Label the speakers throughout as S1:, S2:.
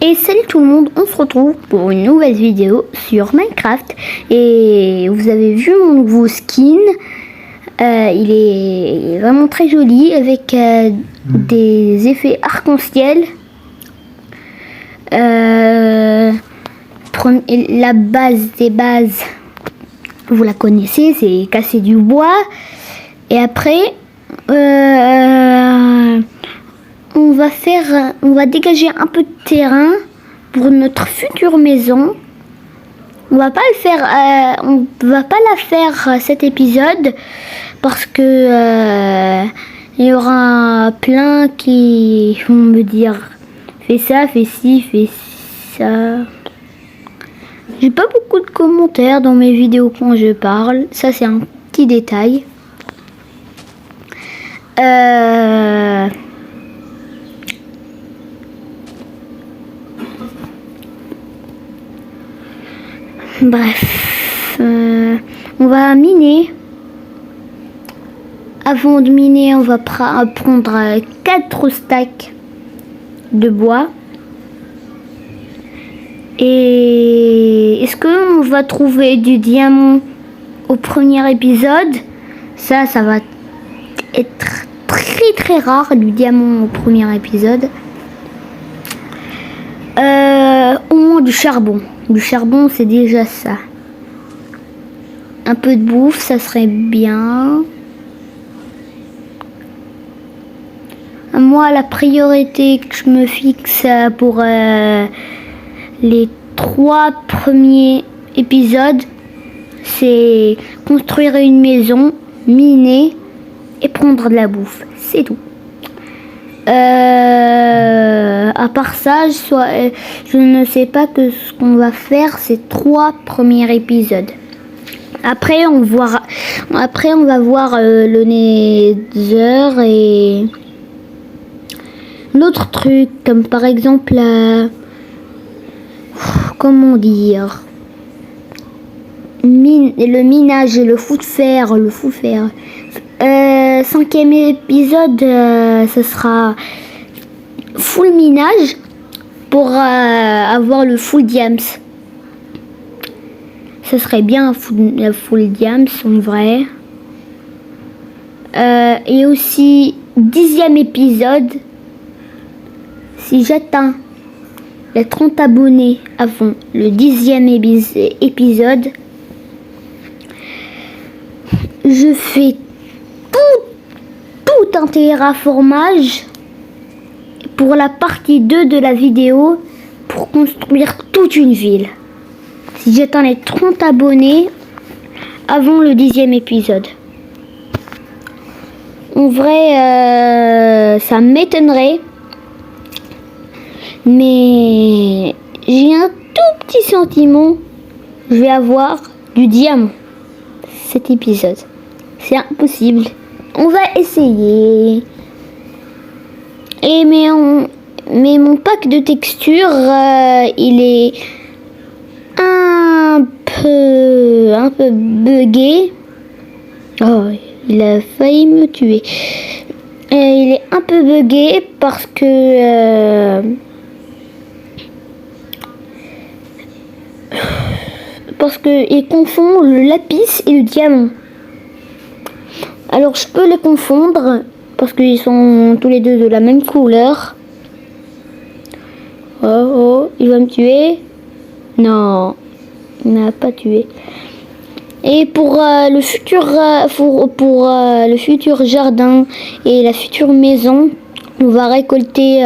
S1: Et salut tout le monde, on se retrouve pour une nouvelle vidéo sur Minecraft. Et vous avez vu mon nouveau skin, il est vraiment très joli avec des effets arc-en-ciel. La base des bases, vous la connaissez, c'est casser du bois. Et après, on va dégager un peu de terrain pour notre future maison. On va pas la faire cet épisode parce que il y aura plein qui vont me dire fais ça, fais ci, fais ça. J'ai pas beaucoup de commentaires dans mes vidéos quand je parle. Ça c'est un petit détail. Bref, on va miner. Avant de miner, on va prendre 4 stacks de bois. Et est-ce qu'on va trouver du diamant au premier épisode? Ça va être très rare, du diamant au premier épisode. Au moins du charbon. Du charbon, c'est déjà ça. Un peu de bouffe, ça serait bien. Moi, la priorité que je me fixe pour les 3 premiers épisodes, c'est construire une maison, miner et prendre de la bouffe. C'est tout. À part ça, je ne sais pas que ce qu'on va faire ces 3 premiers épisodes. Après, on va voir le Nether et d'autres trucs, comme par exemple, comment dire, le minage et le fou de fer. 5e épisode, ce sera full minage pour avoir le full diams. Ce serait bien full diams en vrai. Et aussi 10e épisode, si j'atteins les 30 abonnés avant le 10e épisode, je fais tout un terraformage pour la partie 2 de la vidéo pour construire toute une ville. Si j'atteins les 30 abonnés avant le 10e épisode. En vrai, ça m'étonnerait. Mais j'ai un tout petit sentiment. Je vais avoir du diamant cet épisode. C'est impossible. On va essayer. Mais mon pack de textures, il est un peu buggé. Oh, il a failli me tuer. Il est un peu buggé parce que il confond le lapis et le diamant. Alors je peux les confondre parce qu'ils sont tous les deux de la même couleur. Oh, il va me tuer. Non, il m'a pas tué. Et pour le futur jardin et la future maison, on va récolter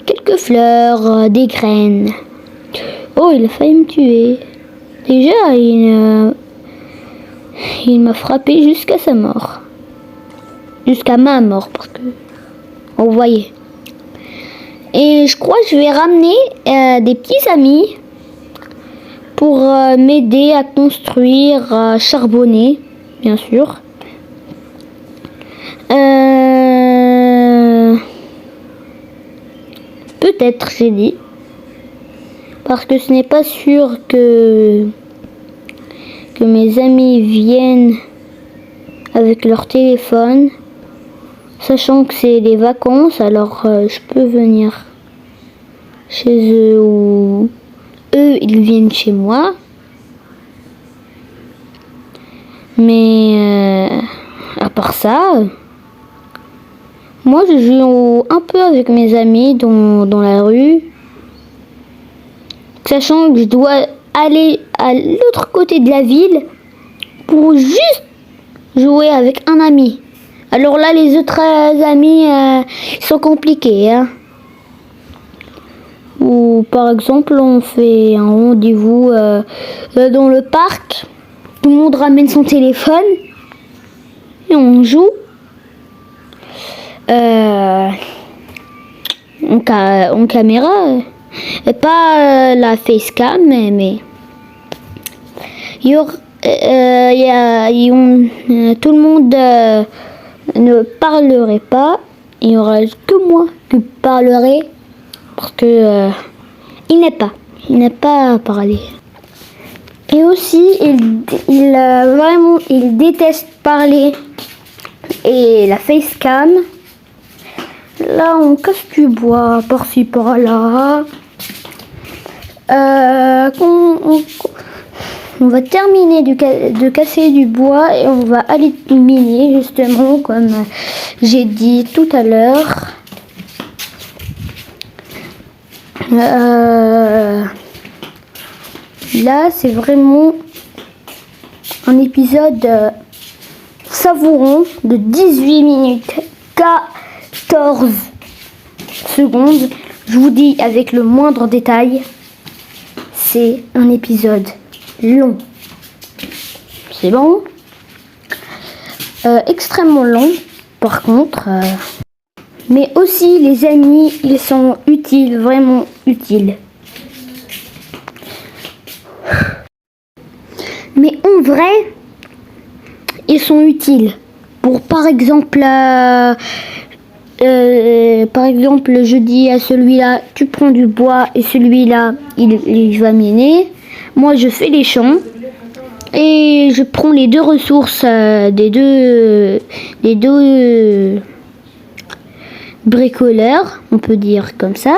S1: quelques fleurs, des graines. Oh, il a failli me tuer. Déjà, il m'a frappé jusqu'à sa mort. Jusqu'à ma mort, parce que vous voyez. Et je crois que je vais ramener des petits amis pour m'aider à construire, charbonner, bien sûr. Peut-être, j'ai dit. Parce que ce n'est pas sûr que mes amis viennent avec leur téléphone. Sachant que c'est les vacances, alors je peux venir chez eux ou eux ils viennent chez moi. Mais à part ça, moi je joue un peu avec mes amis dans la rue, sachant que je dois aller à l'autre côté de la ville pour juste jouer avec un ami. Alors là, les autres amis sont compliqués. Hein. Ou par exemple, on fait un rendez-vous dans le parc. Tout le monde ramène son téléphone et on joue. En caméra. Pas la facecam, mais tout le monde ne parlerait pas. Il n'y aura que moi qui parlerai parce que il n'est pas à parler. Et aussi, il déteste parler. Et la facecam, là on casse du bois par-ci par-là. On va terminer de casser du bois et on va aller miner justement comme j'ai dit tout à l'heure. Là c'est vraiment un épisode savourant de 18 minutes 14 secondes. Je vous dis avec le moindre détail, c'est un épisode long. C'est long, extrêmement long par contre. Mais aussi les amis, ils sont utiles, vraiment utiles. Mais en vrai, ils sont utiles. Pour par exemple, je dis à celui-là, tu prends du bois et celui-là, il va miner. Moi, je fais les champs et je prends les deux ressources des deux bricoleurs, on peut dire comme ça,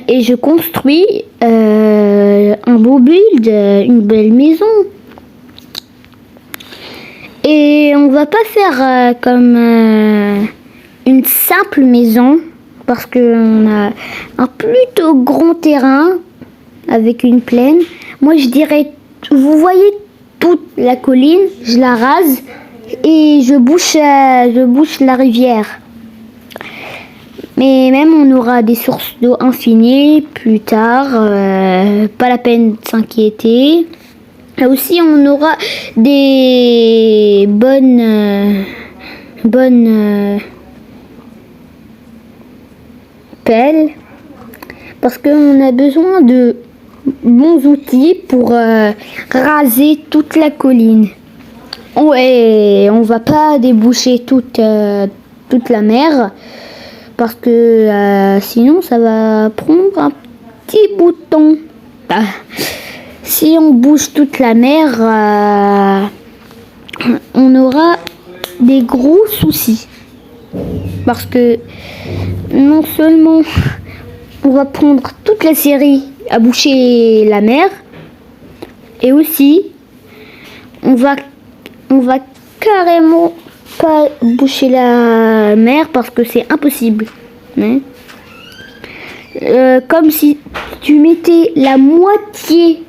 S1: et je construis un beau build, une belle maison. Et on va pas faire comme une simple maison parce qu'on a un plutôt grand terrain avec une plaine. Moi je dirais, vous voyez toute la colline, je la rase et je bouche la rivière. Mais même on aura des sources d'eau infinies plus tard, pas la peine de s'inquiéter. Et aussi on aura des bonnes pelles parce qu'on a besoin de bons outils pour raser toute la colline. Et on va pas déboucher toute la mer parce que sinon ça va prendre un petit bout de temps. Si on bouge toute la mer, on aura des gros soucis. Parce que non seulement on va prendre toute la série à boucher la mer, et aussi on va carrément pas boucher la mer parce que c'est impossible. Hein. Comme si tu mettais la moitié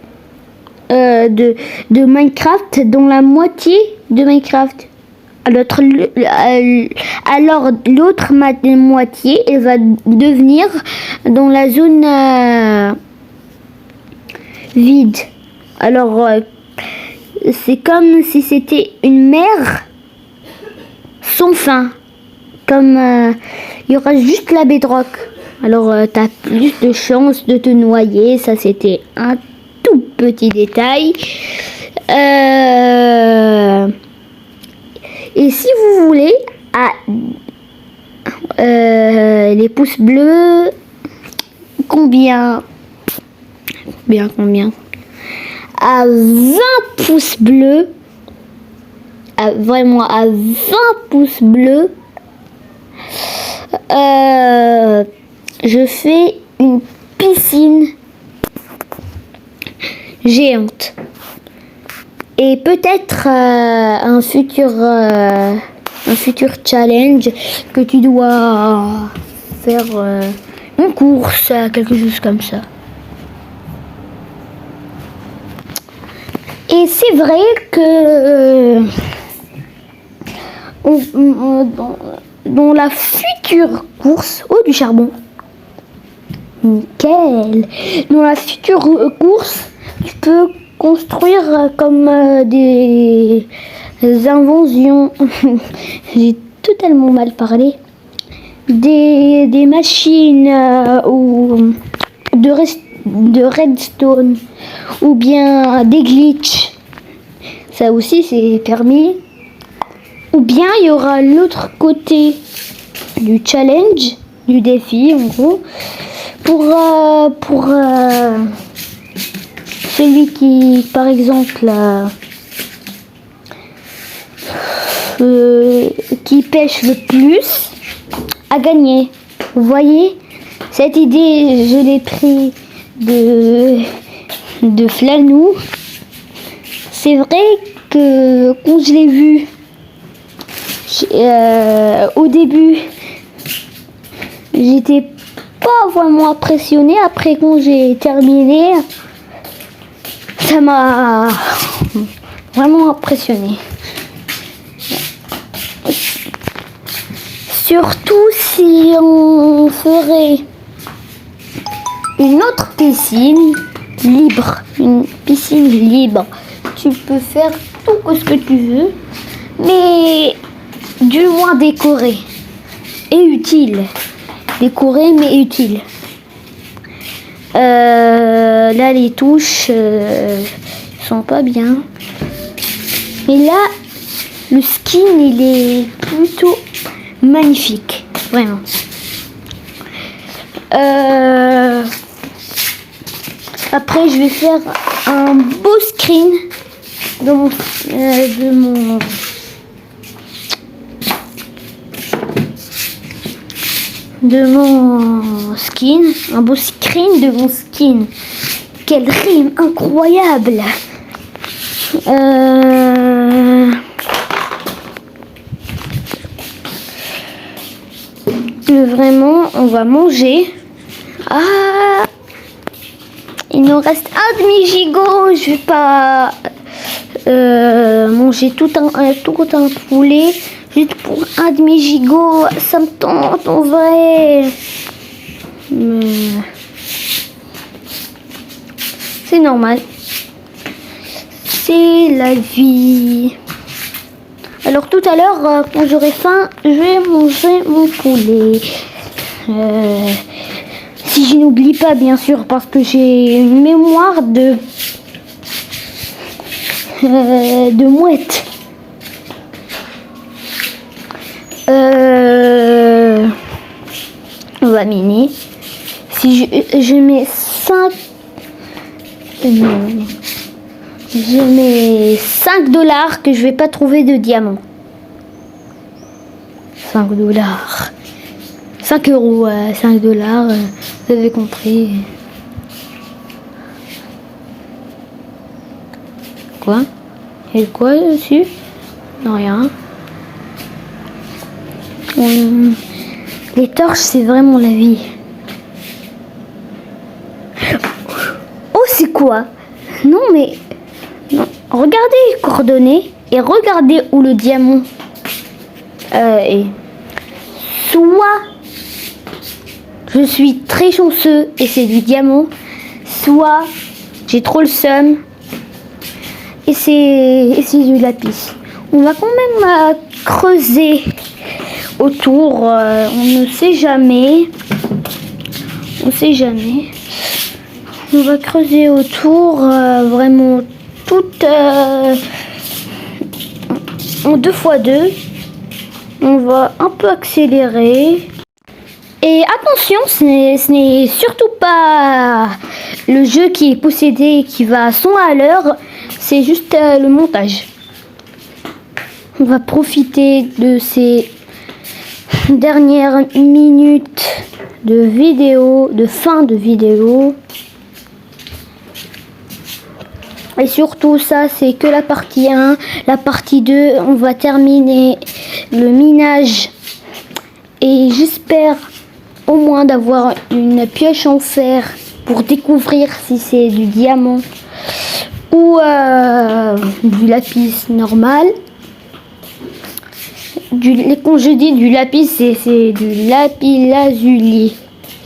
S1: de Minecraft dans la moitié de Minecraft. Alors l'autre moitié, elle va devenir dans la zone vide. Alors c'est comme si c'était une mer sans fin. Comme il y aura juste la bedrock. Alors t'as plus de chances de te noyer. Ça c'était un tout petit détail. Et si vous voulez, les pouces bleus, combien à 20 pouces bleus, vraiment à 20 pouces bleus, je fais une piscine géante. Et peut-être un futur challenge que tu dois faire une course, quelque chose comme ça. Et c'est vrai que dans la future course, oh du charbon, nickel. Dans la future course, tu peux construire comme des inventions. J'ai totalement mal parlé. Des machines ou de redstone ou bien des glitches. Ça aussi c'est permis. Ou bien il y aura l'autre côté du challenge, du défi en gros, pour celui qui par exemple qui pêche le plus à gagner. Vous voyez, cette idée je l'ai pris de Flanou. C'est vrai que quand je l'ai vu au début, j'étais pas vraiment impressionnée. Après quand j'ai terminé, ça m'a vraiment impressionnée. Surtout si on ferait une autre piscine libre, une piscine libre. Tu peux faire tout ce que tu veux, mais du moins décoré et utile. Décoré mais utile. Là les touches sont pas bien. Et là le skin il est plutôt magnifique, vraiment. Après je vais faire un beau screen de mon skin, un beau screen de mon skin. Quelle rime incroyable. Vraiment, on va manger. Ah, il nous reste un demi-gigot. Je vais pas manger tout un poulet juste pour un demi-gigot. Ça me tente en vrai. Mais c'est normal. C'est la vie. Alors tout à l'heure, quand j'aurai faim, je vais manger mon poulet. Si je n'oublie pas, bien sûr, parce que j'ai une mémoire de mouette. On va miner. Si je mets 5... Je mets 5 $ que je vais pas trouver de diamant. 5 $. 5 euros, 5 $, vous avez compris. Quoi? Il y a quoi dessus? Non, rien. Les torches, c'est vraiment la vie. Oh, c'est quoi? Non, mais... Non. Regardez les coordonnées et regardez où le diamant est. Soit je suis très chanceux et c'est du diamant, soit j'ai trop le seum et c'est du lapis. On va quand même creuser autour, on ne sait jamais. On sait jamais. On va creuser autour vraiment toute en 2x2. On va un peu accélérer. Et attention, ce n'est surtout pas le jeu qui est possédé qui va à 100 à l'heure. C'est juste le montage. On va profiter de ces dernières minutes de vidéo, de fin de vidéo. Et surtout ça, c'est que la partie 1. La partie 2, on va terminer le minage. Et j'espère au moins d'avoir une pioche en fer pour découvrir si c'est du diamant ou du lapis normal. Quand je dis du lapis, c'est du lapis lazuli.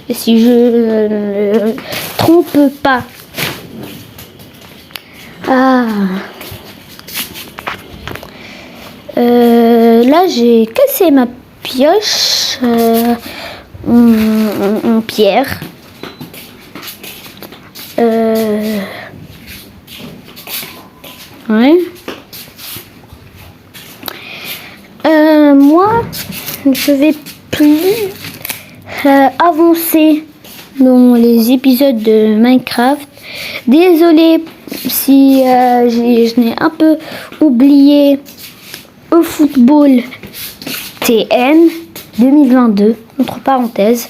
S1: Si je ne trompe pas. Là, j'ai cassé ma pioche en pierre. Ouais. Moi, je vais plus avancer dans les épisodes de Minecraft. Désolée si je n'ai un peu oublié eFootball TN 2022, entre parenthèses,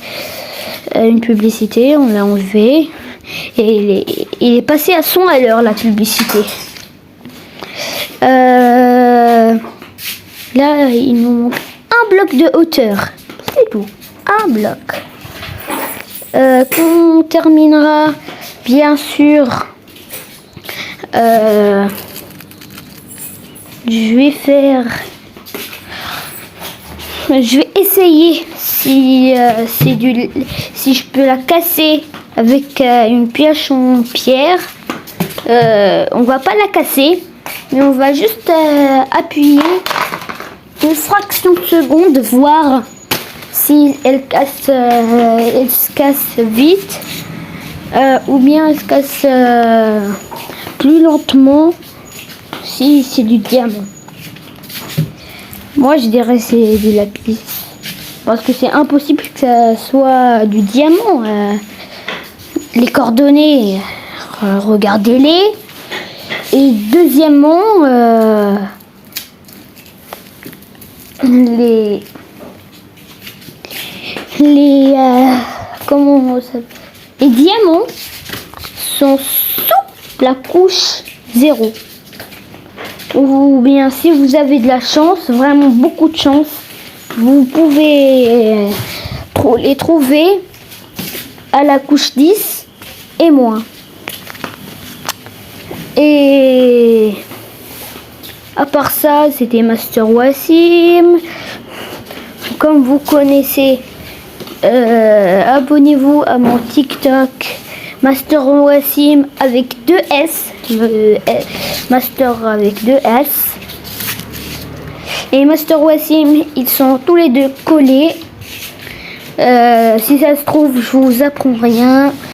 S1: une publicité, on l'a enlevé et il est passé à 100 à l'heure la publicité. Là, il nous manque un bloc de hauteur, c'est tout, un bloc. Quand on terminera, bien sûr, je vais essayer si je peux la casser avec une pioche en pierre. On va pas la casser, mais on va juste appuyer une fraction de seconde, voir si elle se casse vite ou bien elle se casse plus lentement si c'est du diamant. Moi je dirais c'est du lapis parce que c'est impossible que ça soit du diamant. Les coordonnées, regardez-les. Et deuxièmement, les diamants sont sous la couche 0. Ou bien si vous avez de la chance, vraiment beaucoup de chance, vous pouvez les trouver à la couche 10 et moins. Et à part ça, c'était Master Wassim. Comme vous connaissez, abonnez-vous à mon TikTok Master Wassim avec 2 S. Master avec 2 S. Et Master Wassim, ils sont tous les deux collés. Si ça se trouve, je vous apprends rien.